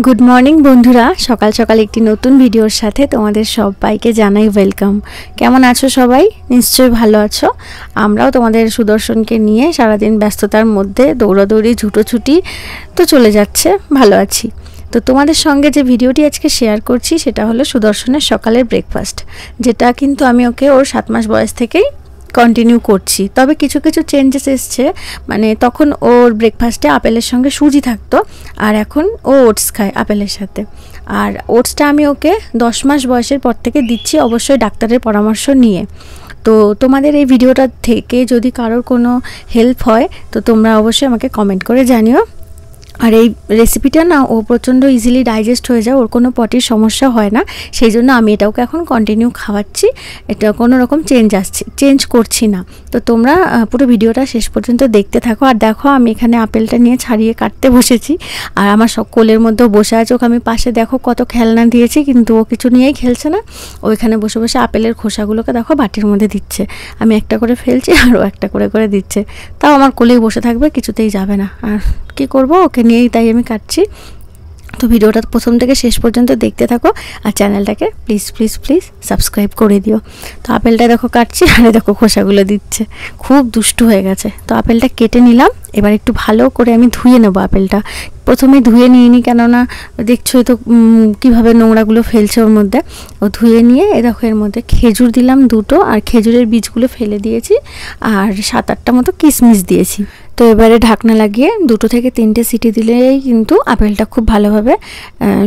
Good morning বন্ধুরা, সকাল সকাল একটি নতুন ভিডিওর সাথে তোমাদের সবাইকে জানাই ওয়েলকাম। কেমন আছো সবাই? নিশ্চয়ই ভালো আছো। আমরাও তোমাদের সুদর্শনকে নিয়ে সারাদিন ব্যস্ততার মধ্যে দৌড়াদৌড়ি ছুটোছুটি তো চলে যাচ্ছে, ভালো আছি। তো তোমাদের সঙ্গে যে ভিডিওটি আজকে শেয়ার করছি সেটা হলো সুদর্শনের সকালের ব্রেকফাস্ট, যেটা কিন্তু আমি ওকে ওর 7 মাস বয়স থেকেই কন্টিনিউ করছি। তবে কিছু কিছু চেঞ্জেস এসছে, মানে তখন ওর ব্রেকফাস্টে আপেলের সঙ্গে সুজি থাকতো, আর এখন ও ওটস খায় আপেলের সাথে। আর ওটসটা আমি ওকে 10 মাস বয়সের পর থেকে দিচ্ছি, অবশ্যই ডাক্তারের পরামর্শ নিয়ে। তো তোমাদের এই ভিডিওটা থেকে যদি কারোর কোনো হেল্প হয় তো তোমরা অবশ্যই আমাকে কমেন্ট করে জানিও। আর এই রেসিপিটা না ও প্রচণ্ড ইজিলি ডাইজেস্ট হয়ে যায়, ওর কোনো পটির সমস্যা হয় না, সেই জন্য আমি এটাকে এখন কন্টিনিউ খাওয়াচ্ছি। এটা কোনো রকম চেঞ্জ করছি না। তো তোমরা পুরো ভিডিওটা শেষ পর্যন্ত দেখতে থাকো। আর দেখো, আমি এখানে আপেলটা নিয়ে ছাড়িয়ে কাটতে বসেছি, আর আমার সব কোলের মধ্যেও বসে আছে। ওকে আমি পাশে দেখো কত খেলনা দিয়েছি, কিন্তু ও কিছু নিয়েই খেলছে না। ওইখানে বসে বসে আপেলের খোসাগুলোকে দেখো বাটির মধ্যে দিচ্ছে। আমি একটা করে ফেলছি আর ও একটা করে করে দিচ্ছে। তাও আমার কোলেই বসে থাকবে, কিছুতেই যাবে না। আর কি করব, ওকে নিয়েই তাই আমি কাটছি। তো ভিডিওটা প্রথম থেকে শেষ পর্যন্ত দেখতে থাকো, আর চ্যানেলটাকে প্লিজ প্লিজ প্লিজ সাবস্ক্রাইব করে দিও। তো আপেলটা দেখো কাটছি, আর দেখো খোসাগুলো দিচ্ছে, খুব দুষ্টু হয়ে গেছে। তো আপেলটা কেটে নিলাম, এবার একটু ভালো করে আমি ধুয়ে নেবো আপেলটা। প্রথমে ধুয়ে নিইনি, কেননা দেখছোই তো কীভাবে নোংরাগুলো ফেলছে ওর মধ্যে। ও ধুয়ে নিয়ে এ দেখো এর মধ্যে খেজুর দিলাম 2টো, আর খেজুরের বীজগুলো ফেলে দিয়েছি, আর 7-8টা মতো কিশমিশ দিয়েছি। তো এবারে ঢাকনা লাগিয়ে 2 থেকে 3টে সিটি দিলেই কিন্তু আপেলটা খুব ভালোভাবে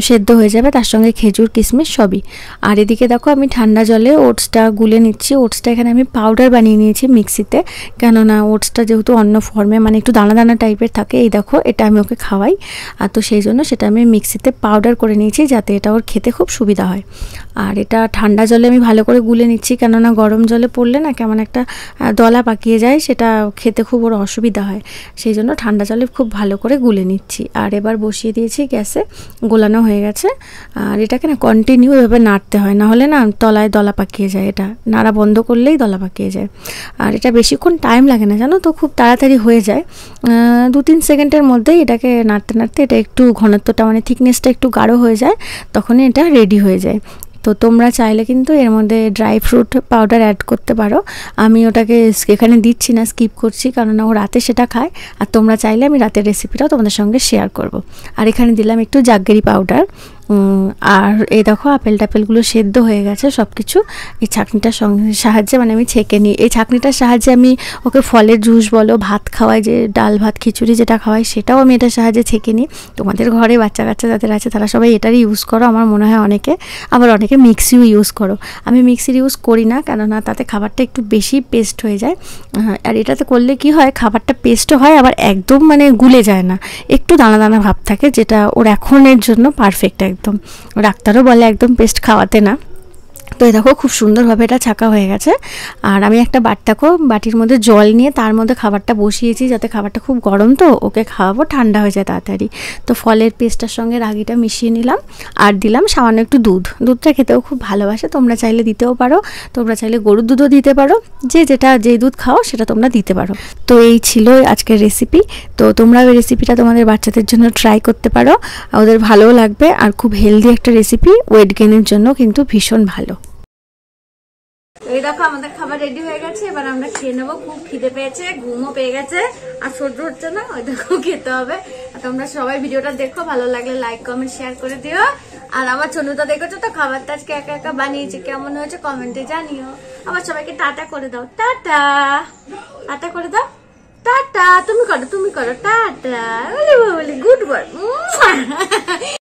সেদ্ধ হয়ে যাবে, তার সঙ্গে খেজুর কিশমিশ সবই। আর এদিকে দেখো আমি ঠান্ডা জলে ওটসটা গুলে নিচ্ছি। ওটসটা এখানে আমি পাউডার বানিয়ে নিয়েছি মিক্সিতে, কেননা ওটসটা যেহেতু অন্য ফর্মে মানে একটু দানা দানা টাইপের থাকে। এই দেখো, এটা আমি ওকে খাওয়াই, আর তো সেই জন্য সেটা আমি মিক্সিতে পাউডার করে নিয়েছি, যাতে এটা ওর খেতে খুব সুবিধা হয়। আর এটা ঠান্ডা জলে আমি ভালো করে গুলে নিচ্ছি, কেননা গরম জলে পড়লে না কেমন একটা দলা পাকিয়ে যায়, সেটা খেতে খুব ওর অসুবিধা হয়। সেই জন্য ঠান্ডা জলে খুব ভালো করে গুলে নিচ্ছি। আর এবার বসিয়ে দিয়েছি গ্যাসে, গোলানো হয়ে গেছে। আর এটাকে না কন্টিনিউ এভাবে নাড়তে হয়, না হলে না তলায় দলা পাকিয়ে যায়। এটা নাড়া বন্ধ করলেই দলা পাকিয়ে যায়। আর এটা বেশিক্ষণ টাইম লাগে না জানো তো, খুব তাড়াতাড়ি হয়ে যায়। 2-3 সেকেন্ডের মধ্যেই এটাকে নাড়তে নাড়তে এটা একটু ঘনত্বটা মানে থিকনেসটা একটু গাঢ় হয়ে যায়, তখনই এটা রেডি হয়ে যায়। তো তোমরা চাইলে কিন্তু এর মধ্যে ড্রাই ফ্রুট পাউডার অ্যাড করতে পারো। আমি ওটাকে এখানে দিচ্ছি না, স্কিপ করছি, কারণ ও রাতে সেটা খায়। আর তোমরা চাইলে আমি রাতের রেসিপিটাও তোমাদের সঙ্গে শেয়ার করব। আর এখানে দিলাম একটু জাগগেরি পাউডার। আর এই দেখো আপেল টাপেলগুলো সেদ্ধ হয়ে গেছে সব কিছু। এই ছাঁকনিটার সাহায্যে মানে আমি ছেঁকে নিই। এই ছাঁকনিটার সাহায্যে আমি ওকে ফলের জুস বলো, ভাত খাওয়াই, যে ডাল ভাত খিচুড়ি যেটা খাওয়াই, সেটাও আমি এটার সাহায্যে ছেঁকে নিই। তোমাদের ঘরে বাচ্চা কাচ্চা যাদের আছে তারা সবাই এটারই ইউজ করো আমার মনে হয় অনেকে। আবার অনেকে মিক্সিও ইউজ করো। আমি মিক্সির ইউজ করি না, কেননা তাতে খাবারটা একটু বেশি পেস্ট হয়ে যায়। আর এটাতে করলে কি হয়, খাবারটা পেস্টও হয়, আবার একদম মানে গুলে যায় না, একটু দানা দানা ভাব থাকে, যেটা ওর এখনের জন্য পারফেক্ট একদম। ডাক্তারও বলে একদম পেস্ট খাওয়াতে না। তো এই দেখো খুব সুন্দরভাবে এটা ছাঁকা হয়ে গেছে। আর আমি একটা বাটির মধ্যে জল নিয়ে তার মধ্যে খাবারটা বসিয়েছি, যাতে খাবারটা খুব গরম, তো ওকে খাওয়াবো, ঠান্ডা হয়ে যায় তাড়াতাড়ি। তো ফলের পেস্টটার সঙ্গে রাগিটা মিশিয়ে নিলাম, আর দিলাম সামান্য একটু দুধটা খেতেও খুব ভালোবাসে, তোমরা চাইলে দিতেও পারো। তোমরা চাইলে গরুর দুধও দিতে পারো, যে দুধ খাও সেটা তোমরা দিতে পারো। তো এই ছিল আজকের রেসিপি। তো তোমরা ওই রেসিপিটা তোমাদের বাচ্চাদের জন্য ট্রাই করতে পারো, ওদের ভালোও লাগবে। আর খুব হেলদি একটা রেসিপি, ওয়েট গেইনের জন্য কিন্তু ভীষণ ভালো। এই দেখো আমাদের খাবার রেডি হয়ে গেছে, এবার আমরা খেয়ে নেবো। খুব খিদে পেয়েছে, ঘুমও পেয়ে গেছে, আর সহ্য হচ্ছে না, ওই দেখো খেতে হবে। তোমরা সবাই ভিডিওটা দেখো, ভালো লাগলে লাইক কমেন্ট শেয়ার করে দিও। আর আমার চনুটা দেখেছো তো, খাবারটা আজকে একা একা বানিয়েছে, কেমন হয়েছে কমেন্টে জানিও। আবার সবাইকে টাটা করে দাও, টাটা টাটা করে দাও, টাটা। তুমি করো টাটা, বলি গুড বয়।